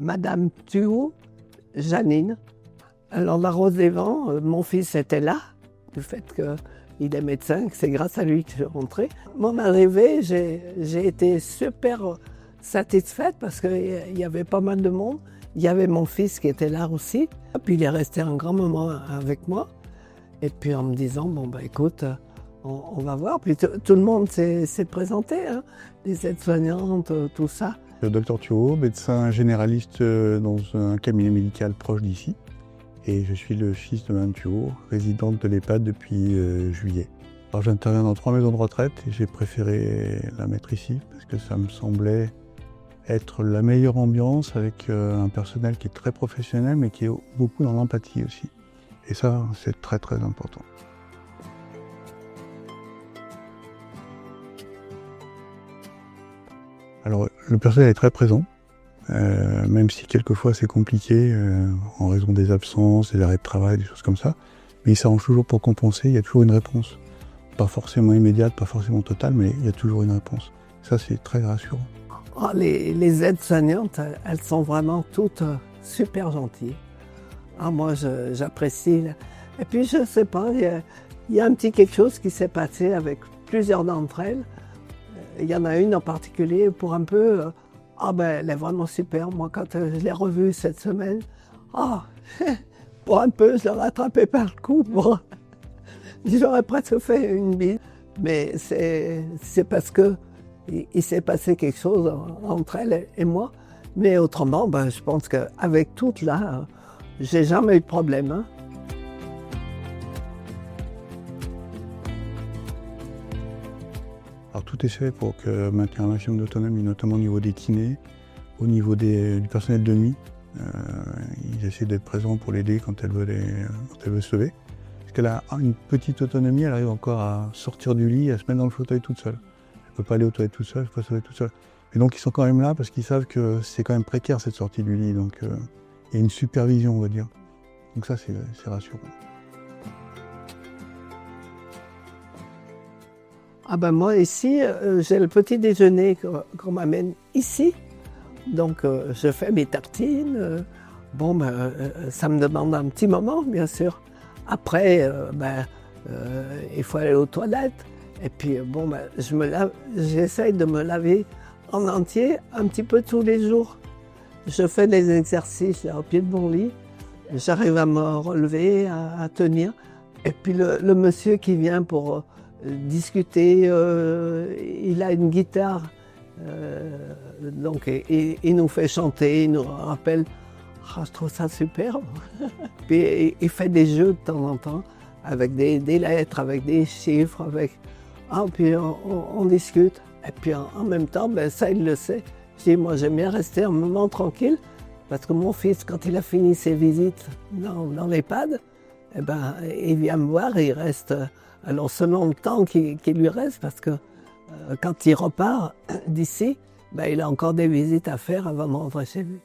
Madame Thuot, Janine. Alors la Rose des Vents, mon fils était là, du fait qu'il est médecin, que c'est grâce à lui que je suis rentrée. Mon arrivée, j'ai été super satisfaite parce qu'il y avait pas mal de monde. Il y avait mon fils qui était là aussi. Puis il est resté un grand moment avec moi. Et puis en me disant, bon bah écoute, on va voir. Puis tout le monde s'est présenté, hein, les aides-soignantes, tout ça. Le docteur Thuot, médecin généraliste dans un cabinet médical proche d'ici. Et je suis le fils de Mme Thuot, résidente de l'EHPAD depuis juillet. Alors j'interviens dans 3 maisons de retraite et j'ai préféré la mettre ici parce que ça me semblait être la meilleure ambiance avec un personnel qui est très professionnel mais qui est beaucoup dans l'empathie aussi. Et ça, c'est très très important. Alors le personnel est très présent. Même si quelquefois c'est compliqué en raison des absences, des arrêts de travail, des choses comme ça, mais il s'arrange toujours pour compenser, il y a toujours une réponse. Pas forcément immédiate, pas forcément totale, mais il y a toujours une réponse. Ça, c'est très rassurant. Oh, les aides-soignantes, elles sont vraiment toutes super gentilles. Ah, moi, j'apprécie. Et puis, je ne sais pas, il y a un petit quelque chose qui s'est passé avec plusieurs d'entre elles. Il y en a une en particulier pour un peu... Ah ben, elle est vraiment super. Moi, quand je l'ai revue cette semaine, pour un peu, je l'ai rattrapée par le cou. Bon, j'aurais presque fait une bise. Mais c'est parce qu'il s'est passé quelque chose entre elle et moi. Mais autrement, ben, je pense qu'avec toutes là, j'ai jamais eu de problème. Hein. Alors tout est fait pour maintenir un maximum d'autonomie, notamment au niveau des kinés, au niveau du personnel de nuit. Ils essaient d'être présents pour l'aider quand elle veut se lever. Parce qu'elle a une petite autonomie, elle arrive encore à sortir du lit, à se mettre dans le fauteuil toute seule. Elle ne peut pas aller aux toilettes toute seule, elle ne peut pas se lever toute seule. Et donc ils sont quand même là parce qu'ils savent que c'est quand même précaire cette sortie du lit. Donc il y a une supervision, on va dire. Donc ça, c'est rassurant. Ah ben moi ici, j'ai le petit déjeuner qu'on m'amène ici. Donc je fais mes tartines. Ça me demande un petit moment, bien sûr. Après, il faut aller aux toilettes. Et puis j'essaye de me laver en entier un petit peu tous les jours. Je fais des exercices là, au pied de mon lit. J'arrive à me relever, à tenir. Et puis le monsieur qui vient pour discuter, il a une guitare, donc il nous fait chanter, il nous rappelle. Je trouve ça super. Puis il fait des jeux de temps en temps avec des lettres, avec des chiffres, puis on discute. Et puis en même temps, ça il le sait. Je dis, moi j'aime bien rester un moment tranquille parce que mon fils, quand il a fini ses visites dans l'EHPAD, il vient me voir et il reste. Alors selon le temps qui lui reste, parce que quand il repart d'ici, il a encore des visites à faire avant de rentrer chez lui.